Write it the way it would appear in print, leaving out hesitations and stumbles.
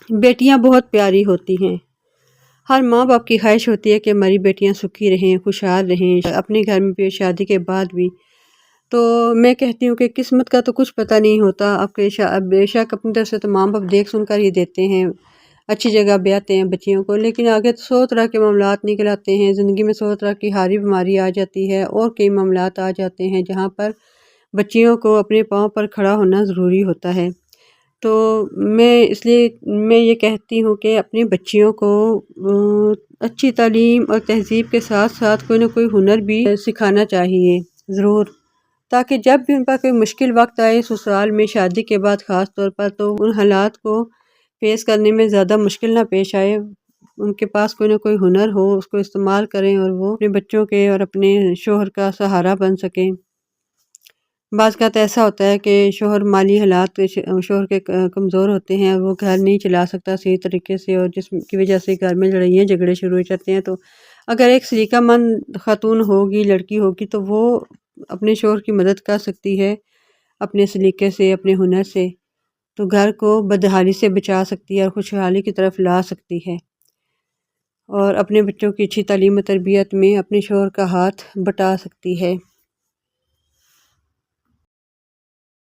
بیٹیاں بہت پیاری ہوتی ہیں۔ ہر ماں باپ کی خواہش ہوتی ہے کہ ہماری بیٹیاں سکھی رہیں، خوشحال رہیں، اپنے گھر میں بھی شادی کے بعد بھی۔ تو میں کہتی ہوں کہ قسمت کا تو کچھ پتہ نہیں ہوتا، بے شک اپنی طرف سے تو ماں باپ دیکھ سن کر ہی دیتے ہیں، اچھی جگہ بیاتے ہیں بچیوں کو، لیکن آگے تو 100 طرح کے معاملات نکل آتے ہیں زندگی میں، 100 طرح کی ہاری بیماری آ جاتی ہے، اور کئی معاملات آ جاتے ہیں جہاں پر بچیوں کو اپنے پاؤں پر کھڑا ہونا ضروری ہوتا ہے۔ تو میں یہ کہتی ہوں کہ اپنی بچیوں کو اچھی تعلیم اور تہذیب کے ساتھ ساتھ کوئی نہ کوئی ہنر بھی سکھانا چاہیے ضرور، تاکہ جب بھی ان پر کوئی مشکل وقت آئے سسرال میں شادی کے بعد خاص طور پر، تو ان حالات کو فیس کرنے میں زیادہ مشکل نہ پیش آئے، ان کے پاس کوئی نہ کوئی ہنر ہو، اس کو استعمال کریں اور وہ اپنے بچوں کے اور اپنے شوہر کا سہارا بن سکیں۔ بعض اوقات ایسا ہوتا ہے کہ شوہر مالی حالات شوہر کے کمزور ہوتے ہیں، وہ گھر نہیں چلا سکتا صحیح طریقے سے، اور جس کی وجہ سے گھر میں لڑائیاں جھگڑے شروع ہو جاتے ہیں۔ تو اگر ایک سلیقہ مند خاتون ہوگی، لڑکی ہوگی، تو وہ اپنے شوہر کی مدد کر سکتی ہے اپنے سلیقے سے، اپنے ہنر سے، تو گھر کو بدحالی سے بچا سکتی ہے اور خوشحالی کی طرف لا سکتی ہے، اور اپنے بچوں کی اچھی تعلیم و تربیت میں اپنے شوہر کا ہاتھ بٹا سکتی ہے۔